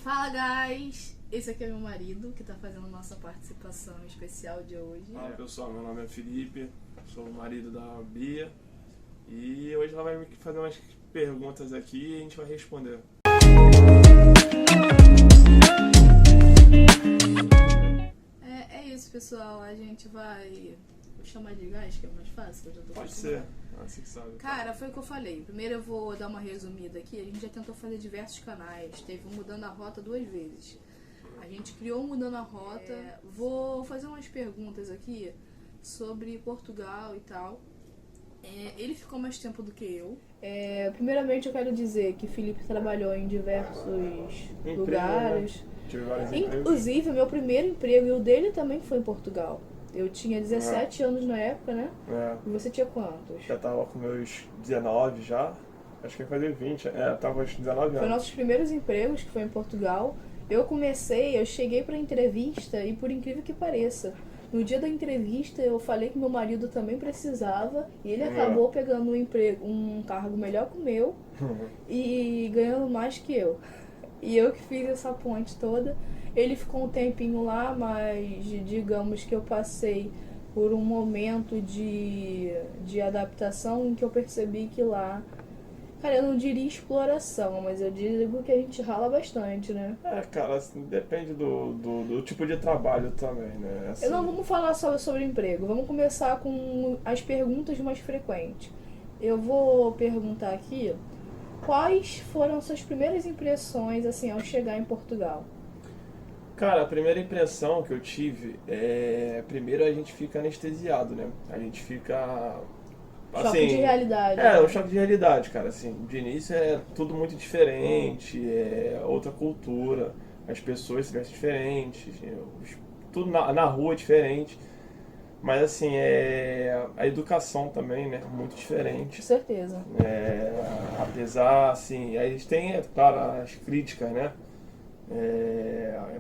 Fala, guys! Esse aqui é meu marido, que tá fazendo nossa participação especial de hoje. Fala pessoal, meu nome é Felipe, sou o marido da Bia e hoje ela vai me fazer umas perguntas aqui e a gente vai responder. É isso, pessoal. A gente vai... Vou chamar de gás, que é mais fácil, que eu já tô Pode acostumada. ser, assim que sabe. Cara, foi o que eu falei. Primeiro eu vou dar uma resumida aqui. A gente já tentou fazer diversos canais. Teve o Mudando a Rota 2 vezes. A gente criou o Mudando a Rota. Vou fazer umas perguntas aqui sobre Portugal e tal. Ele ficou mais tempo do que eu. Primeiramente eu quero dizer que o Felipe trabalhou em diversos lugares. Né? Tive vários empregos. Inclusive, o meu primeiro emprego e o dele também foi em Portugal. Eu tinha 17 anos na época, né? E você tinha quantos? Já tava com meus 19 já. Acho que ia fazer 20. Tava aos 19 anos. Foi nossos primeiros empregos, que foi em Portugal. Eu cheguei pra entrevista e por incrível que pareça, no dia da entrevista eu falei que meu marido também precisava e ele acabou pegando um cargo melhor que o meu e ganhando mais que eu. E eu que fiz essa ponte toda. Ele ficou um tempinho lá, mas digamos que eu passei por um momento de adaptação em que eu percebi que lá, cara, eu não diria exploração, mas eu digo que a gente rala bastante, né? Cara, assim, depende do tipo de trabalho também, né? Assim, Não vamos falar só sobre emprego, vamos começar com as perguntas mais frequentes. Eu vou perguntar aqui, quais foram suas primeiras impressões, assim, ao chegar em Portugal? Cara, a primeira impressão que eu tive primeiro a gente fica anestesiado, né? A gente fica... Choque de realidade. Um choque de realidade, cara. Assim, de início é tudo muito diferente, é outra cultura, as pessoas se vestem diferentes, tudo na rua é diferente. Mas assim, a educação também, né? Muito diferente. Com certeza. Apesar, assim, aí eles têm, claro, as críticas, né?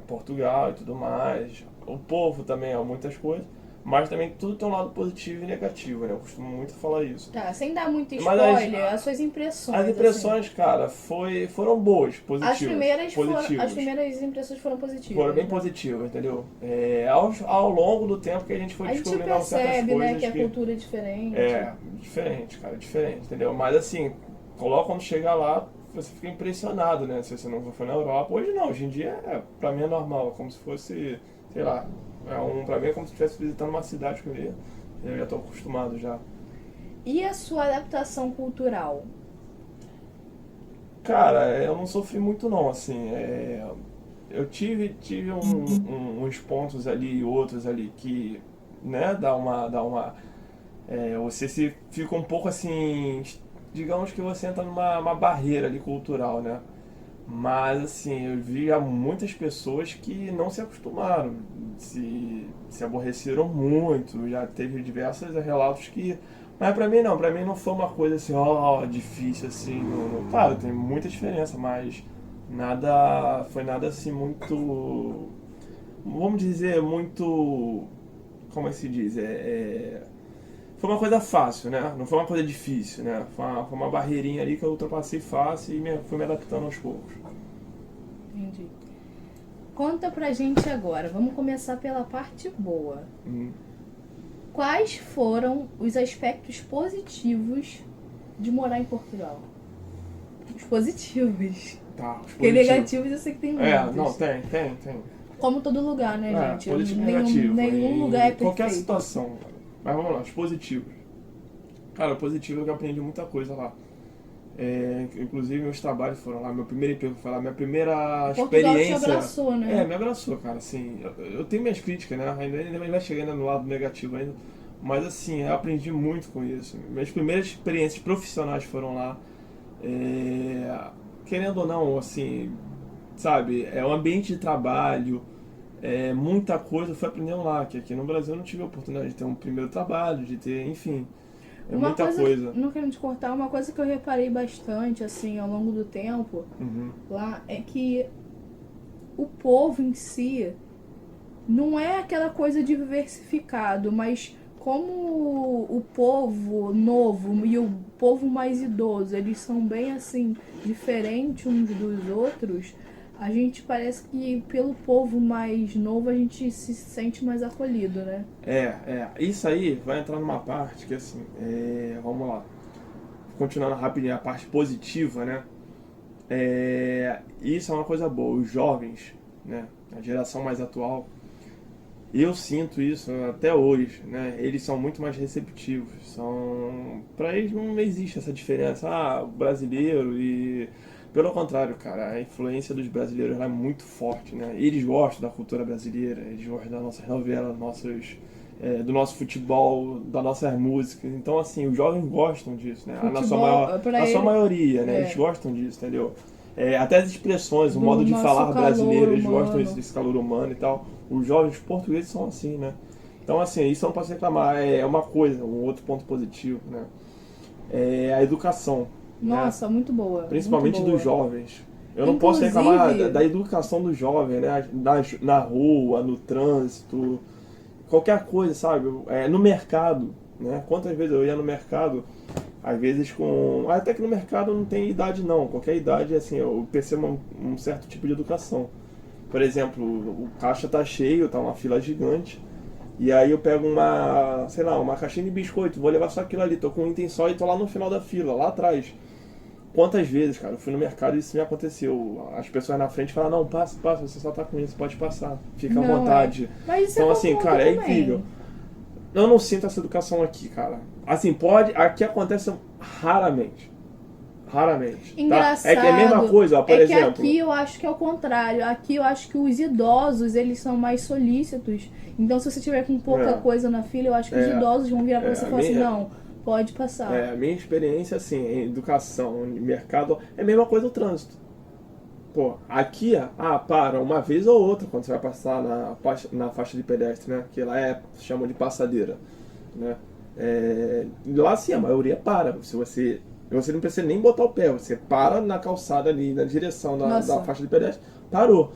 Portugal e tudo mais. O povo também, muitas coisas. Mas também tudo tem um lado positivo e negativo, né? Eu costumo muito falar isso. Tá, sem dar muito spoiler, as suas impressões. As impressões, assim, cara, foram boas, positivas. As primeiras impressões foram positivas. Foram bem positivas, entendeu? Ao longo do tempo que a gente foi descobrindo certas coisas. A gente percebe, né, que a cultura é diferente. Diferente, cara, diferente, entendeu? Mas assim, quando chegar lá, você fica impressionado, né? Se você não for na Europa. Hoje não, hoje em dia, pra mim é normal, como se fosse, sei lá... pra mim é como se estivesse visitando uma cidade que eu já estou acostumado já. E a sua adaptação cultural? Cara, eu não sofri muito não, assim, eu tive uns pontos ali e outros ali que, né, você se fica um pouco assim, digamos que você entra numa barreira ali cultural, né? Mas assim, eu vi muitas pessoas que não se acostumaram, se aborreceram muito, já teve diversos relatos que... Mas pra mim não foi uma coisa assim, difícil assim, claro, tem muita diferença, mas foi nada assim muito, vamos dizer, muito, como é que se diz, foi uma coisa fácil, né? Não foi uma coisa difícil, né? Foi uma barreirinha ali que eu ultrapassei fácil e fui me adaptando aos poucos. Entendi. Conta pra gente agora, vamos começar pela parte boa. Quais foram os aspectos positivos de morar em Portugal? Os positivos. Tá, os Porque negativos eu sei que tem muitos. Não, tem. Como todo lugar, né, gente? Positivo e negativo. Nenhum lugar é perfeito. Qualquer situação. Mas vamos lá, os positivos. Cara, o positivo é que eu aprendi muita coisa lá. Inclusive meus trabalhos foram lá, meu primeiro emprego foi lá, minha primeira Portugal experiência... te abraçou, né? Me abraçou, cara, assim, eu tenho minhas críticas, né, ainda vai chegar no lado negativo ainda, mas assim, eu aprendi muito com isso. Minhas primeiras experiências profissionais foram lá, querendo ou não, assim, sabe, o ambiente de trabalho, muita coisa eu fui aprendendo lá, que aqui no Brasil eu não tive a oportunidade de ter um primeiro trabalho, de ter, enfim... muita coisa. Não querendo te cortar, uma coisa que eu reparei bastante, assim, ao longo do tempo, lá, é que o povo em si não é aquela coisa diversificado, mas como o povo novo e o povo mais idoso, eles são bem, assim, diferentes uns dos outros, A gente parece que pelo povo mais novo a gente se sente mais acolhido, né? Isso aí vai entrar numa parte que assim, vamos lá. Continuando rapidinho a parte positiva, né? Isso é uma coisa boa. Os jovens, né? A geração mais atual, eu sinto isso até hoje, né? Eles são muito mais receptivos. Para eles não existe essa diferença. O brasileiro e pelo contrário, cara, a influência dos brasileiros é muito forte, né? Eles gostam da cultura brasileira, eles gostam das nossas novelas, do nosso futebol, das nossas músicas. Então, assim, os jovens gostam disso, né? Futebol, Na sua maioria, né? é, Eles gostam disso, entendeu? Até as expressões, o do modo de nosso falar brasileiro, eles calor gostam humano. desse calor humano e tal. Os jovens portugueses são assim, né? Então, assim, isso não posso reclamar. É uma coisa, um outro ponto positivo, né? É a educação, né? Nossa, muito boa, muito Principalmente dos boa. jovens. Eu não posso reclamar Inclusive, da educação do jovem, né? Na rua, no trânsito, qualquer coisa, sabe? No mercado, né? Quantas vezes eu ia no mercado, às vezes com... Até que no mercado não tem idade não, qualquer idade, assim, eu percebo um certo tipo de educação. Por exemplo, o caixa tá cheio, tá uma fila gigante, e aí eu pego sei lá, uma caixinha de biscoito, vou levar só aquilo ali, tô com um item só e tô lá no final da fila, lá atrás. Quantas vezes, cara, eu fui no mercado e isso me aconteceu. As pessoas na frente falam, não, passa, você só tá com isso, pode passar, fica à não vontade. Mas isso é Então, bom assim, ponto cara, é incrível. também. Eu não sinto essa educação aqui, cara. Assim, aqui acontece raramente. Raramente, tá? É que é a mesma Engraçado coisa, ó, por é que exemplo. aqui eu acho que é o contrário. Aqui eu acho que os idosos, eles são mais solícitos. Então, se você tiver com pouca É, coisa na fila, eu acho que os é, idosos vão virar pra você e a falar assim, minha, não, pode passar. a minha experiência, assim, em educação, em mercado, é a mesma coisa o trânsito. Pô, aqui, para uma vez ou outra quando você vai passar na faixa de pedestre, né? Que lá chamam de passadeira, né? Lá sim, a maioria para. Se você não precisa nem botar o pé, você para na calçada ali, na direção da Nossa, faixa de pedestre, parou.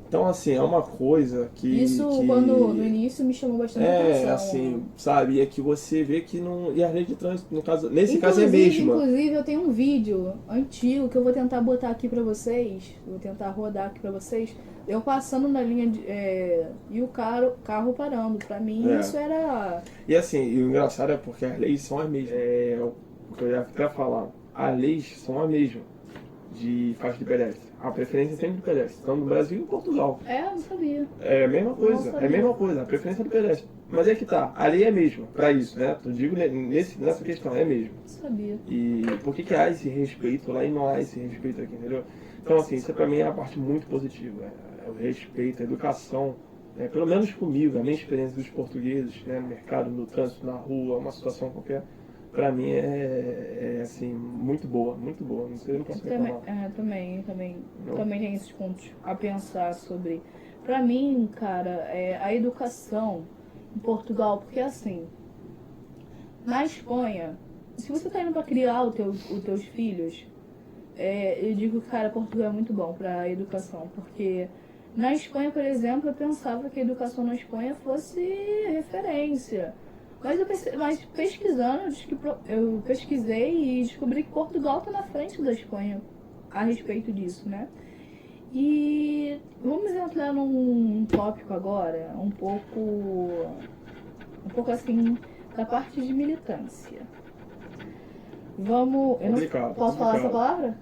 Então, assim, é uma coisa isso quando no início me chamou bastante atenção. assim, sabe? E é que você vê que não. E a lei de trânsito, no caso, nesse caso é a Inclusive, mesma. inclusive, eu tenho um vídeo antigo que eu vou tentar botar aqui pra vocês. Vou tentar rodar aqui pra vocês. Eu passando na linha e o carro parando. Pra mim, É. isso era. E assim, e o engraçado é porque as leis são as mesmas. O que eu ia até falar. As leis são as mesmas de faixa de pedestre. A preferência é sempre de pedestre. Então no Brasil e em Portugal. Eu não sabia. É a mesma Não coisa, sabia. é a mesma coisa, a preferência é do pedestre. Mas é que tá, a lei é a mesma pra isso, né? Eu digo nessa questão, é mesmo. Não sabia. E por que há esse respeito lá e não há esse respeito aqui, entendeu? Então assim, isso pra mim é uma parte muito positiva. É o respeito, a educação. Pelo menos comigo, a minha experiência dos portugueses, né, no mercado, no trânsito, na rua, uma situação qualquer, pra mim assim, muito boa, muito boa. Não sei, eu não posso reclamar. Não. Também tem esses pontos a pensar sobre. Pra mim, cara, a educação em Portugal, porque assim, na Espanha, se você tá indo pra criar os teus filhos, eu digo que, cara, Portugal é muito bom pra educação, porque na Espanha, por exemplo, eu pensava que a educação na Espanha fosse referência. Mas pesquisando, eu pesquisei e descobri que Portugal está na frente da Espanha a respeito disso, né? E vamos entrar num tópico agora, um pouco assim, da parte de militância. Vamos. Eu não Complicado, posso falar essa complicado. palavra?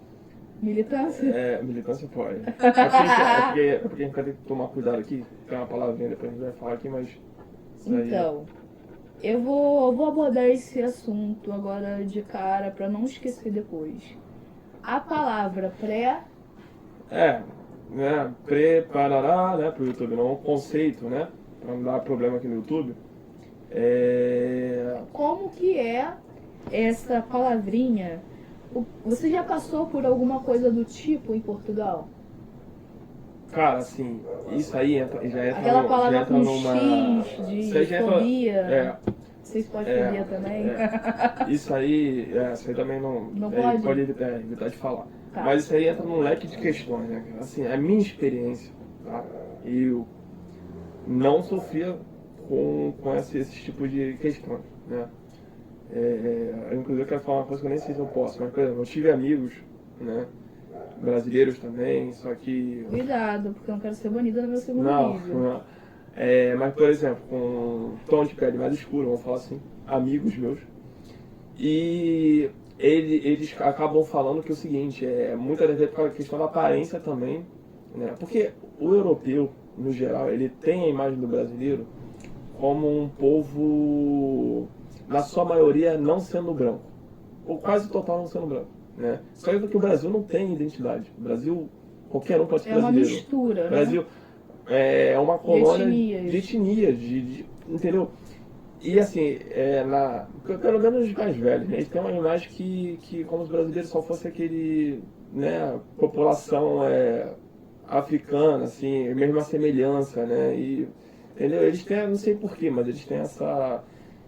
Militância? Militância pode. É porque a gente vai ter que tomar cuidado aqui. Tem uma palavrinha depois a gente vai falar aqui, mas. Isso aí. Então, eu vou abordar esse assunto agora de cara para não esquecer depois. A palavra pré. Né? Preparará, né? Pro YouTube, não é um conceito, né? Pra não dar problema aqui no YouTube. Como que é essa palavrinha? Você já passou por alguma coisa do tipo em Portugal? Cara, assim, isso aí já entra Aquela palavra já entra com numa. X Isso aí de já entra. fobia. Vocês podem fobia também? Isso aí também não. Não pode? Pode evitar de falar. Tá. Mas isso aí entra num leque de questões, né? Assim, a minha experiência, tá? Eu não sofria com esse tipo de questões, né? Inclusive eu quero falar uma coisa que eu nem sei se eu posso, mas por exemplo, eu tive amigos, né? brasileiros também, só que... Cuidado, porque eu não quero ser banida no meu segundo Não, nível. não. Mas, por exemplo, com um tom de pele mais escuro, vamos falar assim, amigos meus, e eles acabam falando que é o seguinte, muitas vezes por causa da questão da aparência também, né? Porque o europeu, no geral, ele tem a imagem do brasileiro como um povo, na sua maioria, não sendo branco, ou quase total não sendo branco, né? Só que o Brasil não tem identidade. O Brasil, qualquer um pode ser É uma brasileiro. mistura, O Brasil né? é uma colônia De etnias. entendeu? E assim, pelo menos os mais velhos, né? Eles têm uma imagem que como os brasileiros só fosse aquele, né, população africana, assim, mesma semelhança, né? E, entendeu? Eles têm, não sei porquê, mas eles têm essa...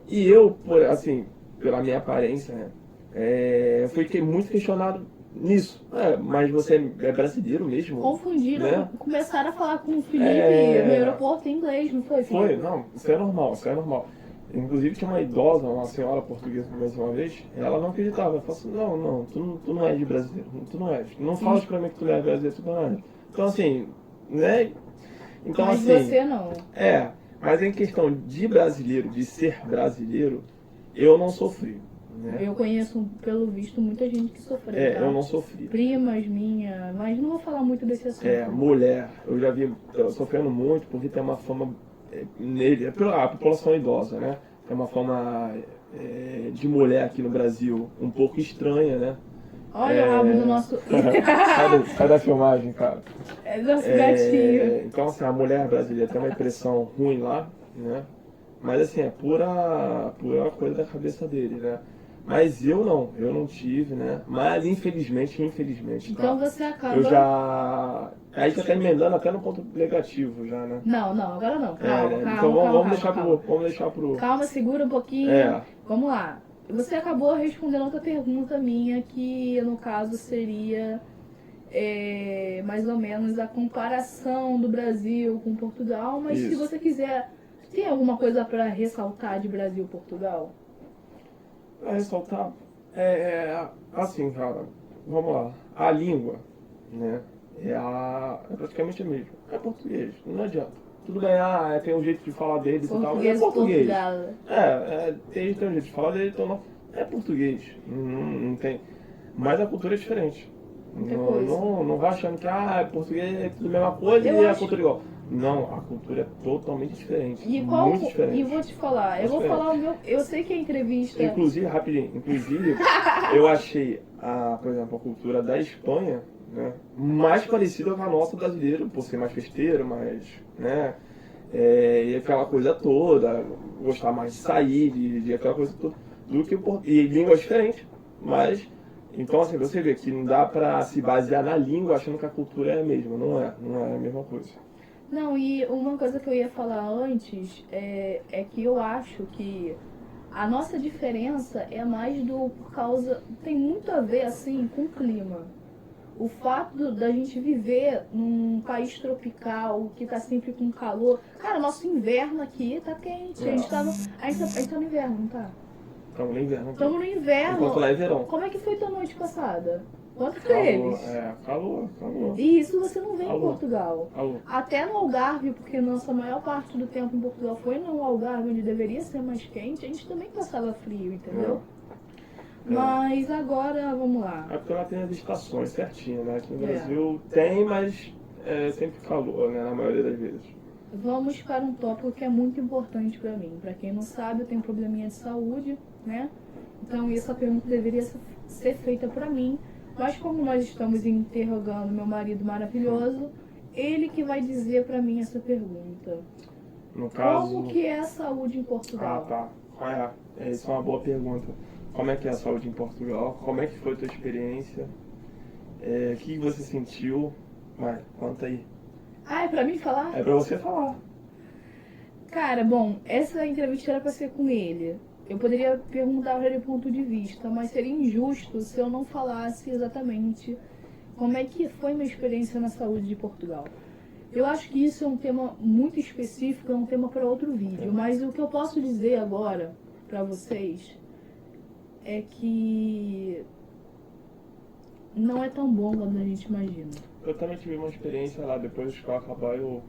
E eu, assim, pela minha aparência, né? Eu fiquei muito questionado nisso. Mas você é brasileiro mesmo? Confundiram, né? começaram a falar com o Felipe É. no aeroporto em inglês, não foi, Foi, Felipe? não, isso é normal, isso é normal. Inclusive tinha uma idosa, uma senhora portuguesa que conversou uma vez, ela não acreditava, ela falou assim, não, tu não és de brasileiro, tu não és. Não fala pra mim que tu não é brasileiro, tu não és. Então assim, né? Então Mas assim, você não. mas em questão de brasileiro, de ser brasileiro, eu não sofri. Né? Eu conheço, pelo visto, muita gente que sofreu, tá? Eu não sofri. Primas minhas, mas não vou falar muito desse assunto. Mulher, eu já vi sofrendo muito porque tem uma fama nele, a população idosa, né? Tem uma fama de mulher aqui no Brasil um pouco estranha, né? Olha o rabo do nosso... sai da filmagem, cara. É nosso gatinho. Então, assim, a mulher brasileira tem uma impressão ruim lá, né? Mas, assim, é pura coisa da cabeça dele, né? Mas eu não tive, né? Mas, infelizmente, Então tá? você acaba... Eu já... Aí você tá emendando até no ponto negativo já, né? Não, agora não. Calma, Então vamos deixar pro... Calma, segura um pouquinho. Vamos lá. Você acabou respondendo outra pergunta minha, que no caso seria mais ou menos a comparação do Brasil com Portugal, mas se você quiser, tem alguma coisa para ressaltar de Brasil e Portugal? Ressaltar? Assim, cara, vamos lá. A língua, né, é praticamente a mesma. É português, não adianta. Tudo bem, tem um jeito de falar deles e tal, é português. Portugal. Tem um jeito de falar deles, então não. É português. Não tem. Mas a cultura é diferente. Não vai achando que português é tudo a mesma coisa e a cultura é igual. Não, a cultura é totalmente diferente. Muito diferente. E vou te falar, eu vou falar o meu. Eu sei que a entrevista. Inclusive, eu achei por exemplo, a cultura da Espanha, né, mais parecida com a nossa brasileira, por ser mais festeiro, mais, né, e aquela coisa toda, gostar mais de sair, de aquela coisa toda, e línguas diferentes, mas, então assim, você vê que não dá pra se basear na língua achando que a cultura é a mesma, não é a mesma coisa. Não, e uma coisa que eu ia falar antes é que eu acho que a nossa diferença é mais por causa, tem muito a ver assim com o clima. O fato da gente viver num país tropical, que tá sempre com calor. Cara, nosso inverno aqui tá quente. A gente tá no inverno, não tá? Estamos no inverno. Estamos no inverno. Enquanto lá é verão. Como é que foi tua noite passada? Conta pra eles. Calor. E isso você não vê em Portugal. Calor. Até no Algarve, porque nossa maior parte do tempo em Portugal foi no Algarve, onde deveria ser mais quente, a gente também passava frio, entendeu? Mas agora, vamos lá. Porque ela tem as estações certinho, né? Aqui no Brasil tem, mas é sempre calor, né? Na maioria das vezes. Vamos para um tópico que é muito importante para mim. Para quem não sabe, eu tenho um probleminha de saúde, né? Então essa pergunta deveria ser feita para mim. Mas como nós estamos interrogando meu marido maravilhoso, ele que vai dizer para mim essa pergunta. No caso... Como que é a saúde em Portugal? Tá. Isso é uma boa pergunta. Como é que é a saúde em Portugal? Como é que foi a tua experiência? O que você sentiu? Vai, conta aí. É pra mim falar? É pra você falar. Cara, bom, essa entrevista era pra ser com ele. Eu poderia perguntar para ele ponto de vista, mas seria injusto se eu não falasse exatamente como é que foi minha experiência na saúde de Portugal. Eu acho que isso é um tema muito específico, é um tema para outro vídeo, mas o que eu posso dizer agora para vocês é que não é tão bom quando a gente imagina. Eu também tive uma experiência lá, depois que eu acabar eu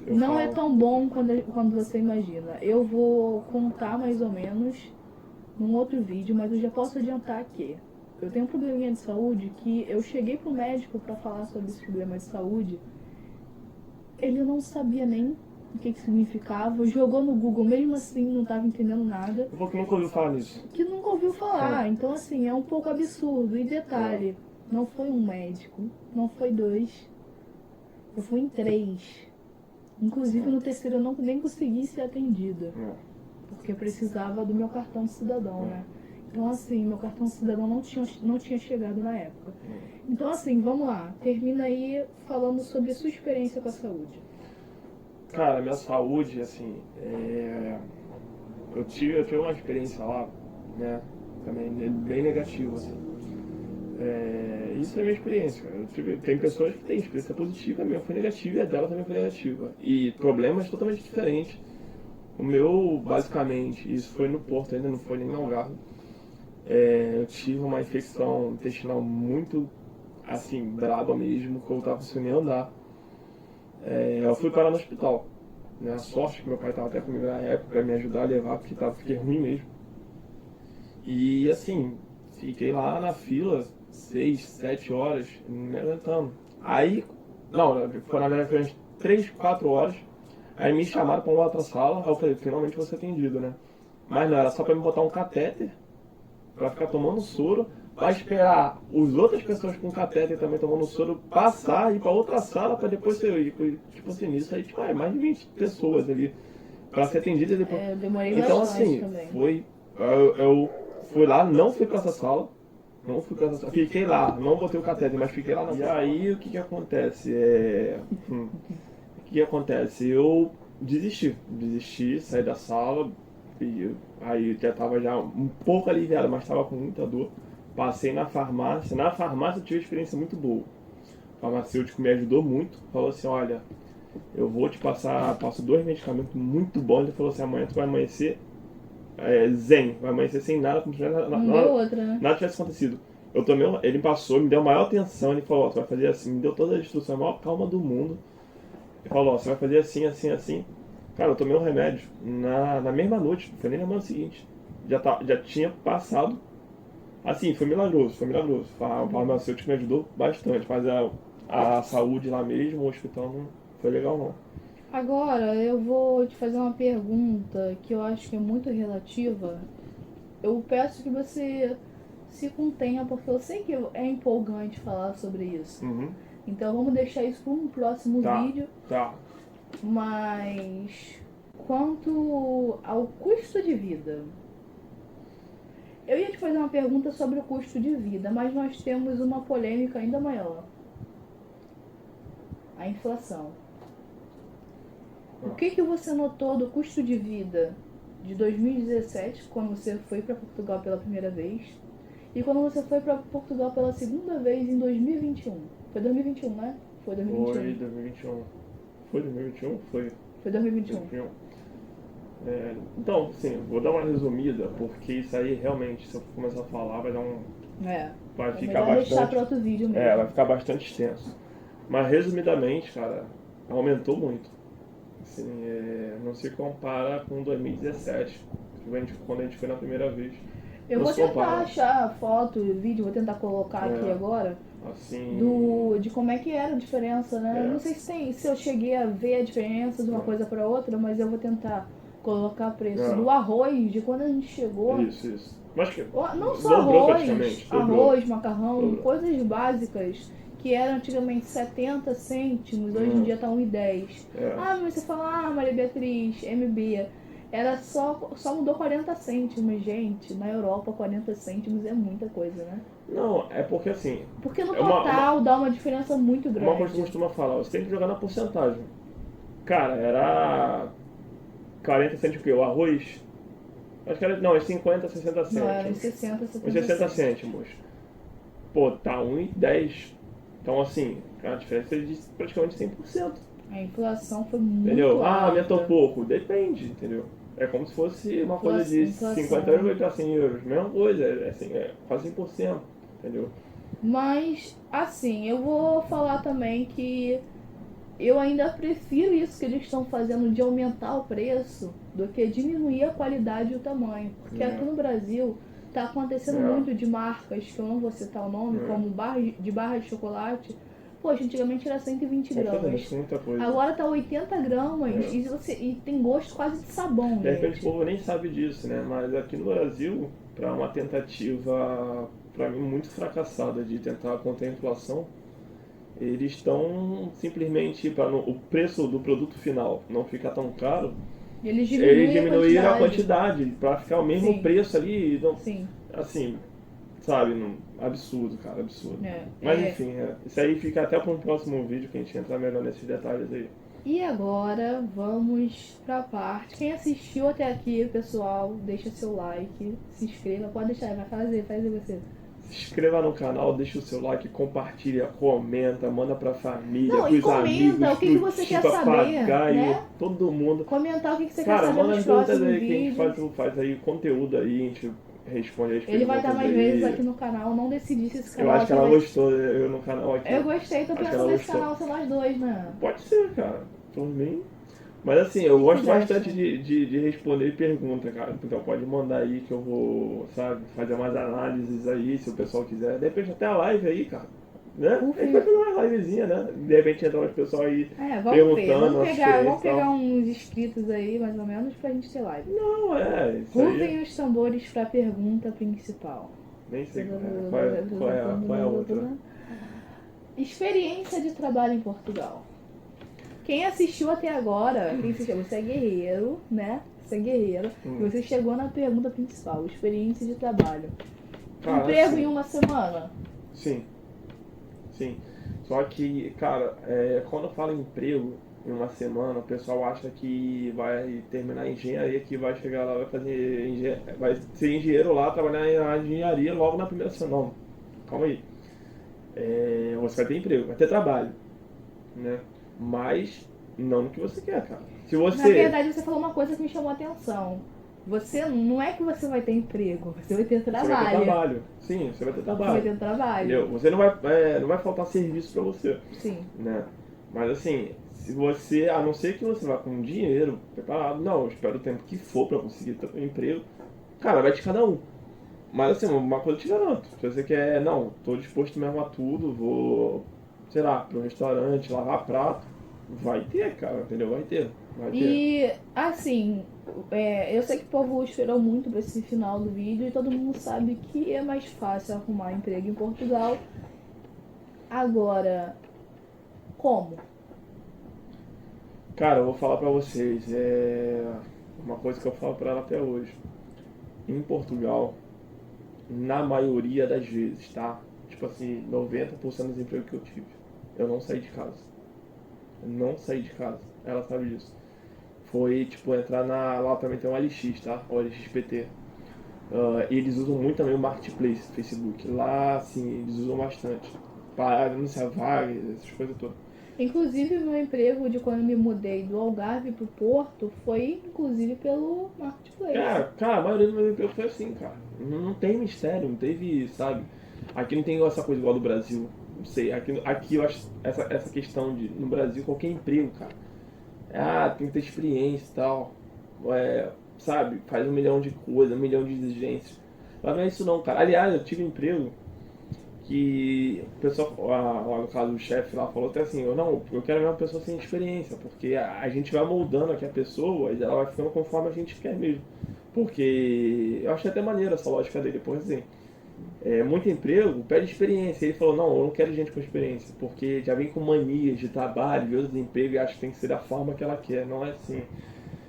Não falo. é tão bom quando você imagina. Eu vou contar mais ou menos num outro vídeo, mas eu já posso adiantar que eu tenho um probleminha de saúde que eu cheguei pro médico para falar sobre esse problema de saúde. Ele não sabia nem o que significava, jogou no Google, mesmo assim não estava entendendo nada. Eu vou que nunca ouviu falar nisso. Que nunca ouviu falar, então assim, é um pouco absurdo. E detalhe, não foi um médico, não foi 2, eu fui em 3. Inclusive no terceiro eu nem consegui ser atendida, porque eu precisava do meu cartão de cidadão, né? Então assim, meu cartão de cidadão não tinha chegado na época. Então assim, vamos lá, termina aí falando sobre a sua experiência com a saúde. Cara, minha saúde, assim, eu tive uma experiência lá, né, também bem negativa, assim. Isso é a minha experiência, cara. Tem pessoas que têm experiência positiva, a minha foi negativa e a dela também foi negativa. E problemas totalmente diferentes. O meu, basicamente, isso foi no Porto, ainda não foi nem no Algarve. Eu tive uma infecção intestinal muito, assim, braba mesmo, que eu tava sem nem andar. Eu fui parar no hospital. Né? A sorte que meu pai estava até comigo na época para me ajudar a levar, porque fiquei ruim mesmo. E assim, fiquei lá na fila 6, 7 horas, me aguentando. Aí, não, foi na verdade foi umas 3, 4 horas. Aí me chamaram para uma outra sala, aí eu falei, finalmente vou ser atendido, né? Mas não, era só para me botar um catéter, para ficar tomando soro, para esperar as outras pessoas com catéter também tomando soro passar e ir para outra sala para depois ser ir. Tipo assim, nisso aí tipo, mais de 20 pessoas ali para ser atendida depois. Eu demorei Então bastante assim, também. eu fui lá, não fui para essa sala. Não fui pra essa sala. Fiquei lá, não botei o catéter, mas fiquei lá na sala. E aí o que acontece? O que acontece? Eu desisti, saí da sala. E aí já estava já um pouco aliviado, mas estava com muita dor. Passei na farmácia. Na farmácia eu tive uma experiência muito boa. O farmacêutico me ajudou muito. Falou assim, olha, eu vou te passo 2 medicamentos muito bons. Ele falou assim, amanhã tu vai amanhecer zen, vai amanhecer sem nada, como se nada tivesse acontecido. Eu tomei, ele passou, me deu a maior atenção, ele falou, ó, tu vai fazer assim, me deu toda a instrução, a maior calma do mundo. Ele falou, ó, você vai fazer assim, assim, assim. Cara, eu tomei um remédio na mesma noite, não foi nem na manhã seguinte. Já tinha passado. Assim, foi milagroso, foi milagroso. O farmacêutico me ajudou bastante, mas a saúde lá mesmo, o hospital, não foi legal não. Agora, eu vou te fazer uma pergunta que eu acho que é muito relativa. Eu peço que você se contenha, porque eu sei que é empolgante falar sobre isso. Uhum. Então vamos deixar isso para um próximo vídeo. Tá. Mas quanto ao custo de vida, eu ia te fazer uma pergunta sobre o custo de vida, mas nós temos uma polêmica ainda maior. A inflação. O que você notou do custo de vida de 2017, quando você foi para Portugal pela primeira vez, e quando você foi para Portugal pela segunda vez em 2021? Foi 2021, né? Foi 2021. Foi 2021. Foi 2021? Foi. Foi 2021. Então, sim, vou dar uma resumida, porque isso aí realmente, se eu começar a falar, vai dar um. Vai ficar bastante. Deixar para outro vídeo mesmo. Vai ficar bastante extenso. Mas resumidamente, cara, aumentou muito. Assim, não se compara com 2017, quando a gente foi na primeira vez. Eu vou tentar achar foto e vídeo, vou tentar colocar aqui agora. Assim... De como é que era a diferença, né? Eu não sei se eu cheguei a ver a diferença de uma coisa para outra, mas eu vou tentar colocar preço do arroz, de quando a gente chegou. Isso. Mas que não só arroz, macarrão, dobrou. Coisas básicas que eram antigamente 70 cêntimos, hoje em dia tá 1,10. Mas você fala, Maria Beatriz, MB, era só mudou 40 cêntimos, gente. Na Europa, 40 cêntimos é muita coisa, né? Não, é porque assim... Porque no total dá uma diferença muito grande. Uma coisa que eu costumo falar, você tem que jogar na porcentagem. Cara, era 40 cêntimos o quê? O arroz? Acho que era... Não, é 50, 60 cêntimos. Não, era 60, 70 60 cêntimos. Pô, tá 1,10. Então assim, a diferença é de praticamente 100%. A inflação foi muito entendeu? alta. Aumentou pouco. Depende, entendeu? É como se fosse uma coisa de 50 euros para 100 euros. Mesma coisa, quase 100%, entendeu? Mas, assim, eu vou falar também que eu ainda prefiro isso que eles estão fazendo de aumentar o preço do que diminuir a qualidade e o tamanho. Porque aqui no Brasil tá acontecendo muito de marcas, que eu não vou citar o nome, como barra de chocolate. Poxa, antigamente era 120 gramas. Muita coisa. Agora tá 80 gramas e tem gosto quase de sabão, De repente gente. o povo nem sabe disso, né? Mas aqui no Brasil, para uma tentativa, para mim, muito fracassada de tentar conter a inflação, eles estão simplesmente, para o preço do produto final não ficar tão caro, Eles diminuíram a quantidade para ficar o mesmo Sim. preço ali. Não, Sim. assim, sabe? Absurdo, cara, absurdo. É, Mas enfim, isso aí fica até para um próximo vídeo que a gente entrar melhor nesses detalhes aí. E agora vamos pra parte. Quem assistiu até aqui, pessoal, deixa seu like, se inscreva, pode deixar, vai fazer você. Se inscreva no canal, deixa o seu like, compartilha, comenta, manda pra família, Não, pros e comenta amigos, o que você quer pro saber, papagaio, né? todo mundo. Comentar o que você Cara, quer saber manda nos as dúvidas próximos aí que a gente vídeos. faz aí conteúdo aí, a gente responde as perguntas. Ele vai estar mais aí. vezes aqui no canal, não decidi se esse canal Eu acho que ela vai... gostou, eu no canal aqui. Eu gostei, tô Acho que pensando ela nesse gostou. canal ser nós dois, né? Pode ser, cara, por mim. Mas assim, eu que gosto você bastante acha? de responder pergunta, cara. Então pode mandar aí que eu vou, sabe, fazer mais análises aí, se o pessoal quiser. De repente até a live aí, cara. Né? A gente vai fazer uma livezinha, né? De repente entra umas pessoas aí Vamos perguntando ver. Vamos pegar uns inscritos aí, mais ou menos, pra gente ter live. Não, isso Rufem aí. os tambores pra pergunta principal. Nem sei qual é a outra. Experiência de trabalho em Portugal. Quem assistiu até agora, você é guerreiro, né? Você é guerreiro. E você chegou na pergunta principal, experiência de trabalho. Cara, Emprego assim, em uma semana? Sim. Só que, cara, quando fala em emprego em uma semana, o pessoal acha que vai terminar a engenharia, que vai chegar lá, vai ser engenheiro lá, trabalhar na engenharia logo na primeira semana. Não, calma aí. Você vai ter emprego, vai ter trabalho, né? Mas não no que você quer, cara. Se você... Na verdade, você falou uma coisa que me chamou a atenção. Você não é que você vai ter emprego, você vai ter trabalho. Você vai ter trabalho. Sim, você vai ter trabalho. Você vai ter trabalho. Entendeu? Você não vai faltar serviço pra você. Sim. Né? Mas assim, se você, a não ser que você vá com dinheiro preparado, não, eu espero o tempo que for pra conseguir um emprego, cara, vai de cada um. Mas assim, uma coisa eu te garanto, se você quer, não, tô disposto mesmo a tudo, vou, sei lá, pro restaurante, lavar prato, vai ter, cara, entendeu? Vai ter. E assim, eu sei que o povo esperou muito pra esse final do vídeo e todo mundo sabe que é mais fácil arrumar emprego em Portugal. Agora, como? Cara, eu vou falar pra vocês, uma coisa que eu falo pra ela até hoje. Em Portugal, na maioria das vezes, tá? Tipo assim, 90% dos empregos que eu tive, eu não saí de casa. Eu não saí de casa. Ela sabe disso. Foi, tipo, entrar lá também tem um LX, tá? O LXPT. E eles usam muito também o Marketplace, Facebook. Lá, assim, eles usam bastante. Para anunciar vagas, essas coisas todas. Inclusive, meu emprego de quando me mudei do Algarve pro Porto foi, inclusive, pelo Marketplace. Cara, a maioria do meu emprego foi assim, cara. Não tem mistério, não teve, sabe? Aqui não tem essa coisa igual do Brasil. Não sei, aqui eu acho essa questão de, no Brasil, qualquer emprego, cara. Tem que ter experiência e tal. Sabe? Faz 1 milhão de coisas, 1 milhão de exigências. Lá não é isso não, cara. Aliás, eu tive emprego que o pessoal, lá no caso o chefe lá falou até assim, eu quero ver uma pessoa sem experiência, porque a gente vai moldando aqui a pessoa e ela vai ficando conforme a gente quer mesmo. Porque eu achei até maneiro essa lógica dele, por assim, muito emprego pede experiência. Ele falou, não, eu não quero gente com experiência, porque já vem com manias de trabalho, de outros empregos e acha que tem que ser da forma que ela quer, não é assim.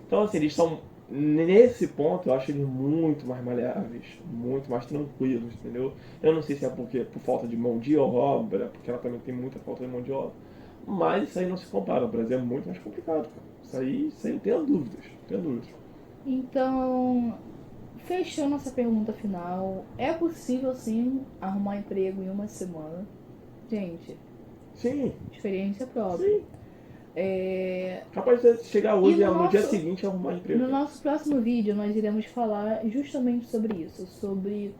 Então assim, eles estão, nesse ponto, eu acho eles muito mais maleáveis, muito mais tranquilos, entendeu? Eu não sei se é por falta de mão de obra, porque ela também tem muita falta de mão de obra, mas isso aí não se compara, o Brasil é muito mais complicado, cara. Isso aí eu tenho dúvidas, Então, fechando essa pergunta final, é possível sim arrumar emprego em uma semana? Gente, Sim, experiência própria. sim. Capaz de chegar hoje e no dia seguinte arrumar emprego. No nosso próximo vídeo nós iremos falar justamente sobre isso, sobre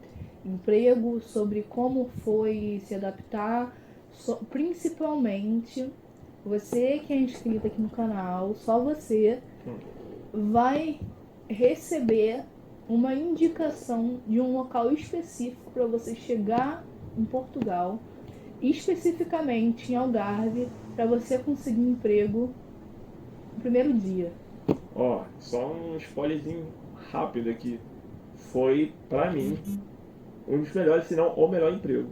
emprego, sobre como foi se adaptar, principalmente você que é inscrito aqui no canal, só você vai receber uma indicação de um local específico para você chegar em Portugal, especificamente em Algarve, para você conseguir um emprego no primeiro dia. Ó, só um spoilerzinho rápido aqui. Foi, pra mim, um dos melhores, se não o melhor emprego.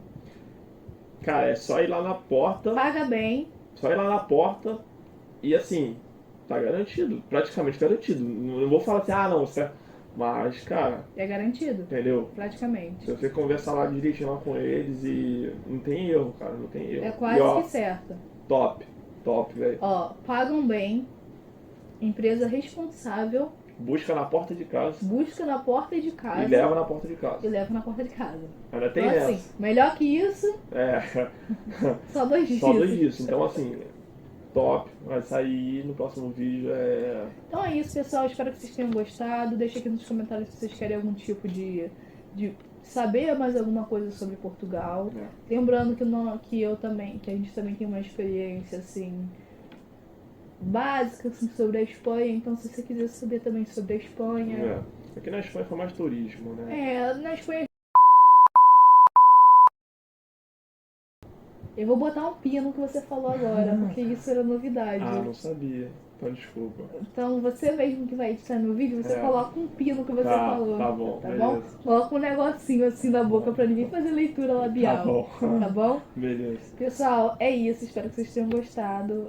Cara, é só ir lá na porta. Paga bem. Só ir lá na porta e assim, tá garantido, praticamente garantido. Não vou falar assim, ah não, você. Mas, cara. É garantido. Entendeu? Praticamente. Se você conversar lá direitinho lá com eles e. Não tem erro, cara, não tem erro. É quase e, ó, que certo. Top, velho. Ó, pagam bem. Empresa responsável. Busca na porta de casa. Busca na porta de casa. E leva na porta de casa. E leva na porta de casa. Ainda tem então, essa. assim, melhor que isso. É. Só dois dias. Só 2 dias. Então, assim, top. Vai sair no próximo vídeo. Então é isso, pessoal. Espero que vocês tenham gostado. Deixa aqui nos comentários se vocês querem algum tipo de saber mais alguma coisa sobre Portugal. Lembrando que a gente também tem uma experiência assim básica assim, sobre a Espanha. Então, se você quiser saber também sobre a Espanha. Aqui na Espanha foi mais turismo, né? Na Espanha. Eu vou botar um pi no que você falou agora, porque isso era novidade. Ah, não sabia. Então, desculpa. Então, você mesmo que vai editar no vídeo, você coloca um pi no que você falou. Tá bom, tá beleza. Bom? Coloca um negocinho assim na boca pra ninguém fazer leitura labial. Tá bom. Tá bom? Beleza. Pessoal, é isso. Espero que vocês tenham gostado.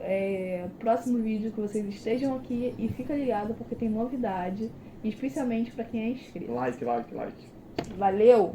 Próximo vídeo que vocês estejam aqui e fica ligado porque tem novidade. Especialmente pra quem é inscrito. Like. Valeu!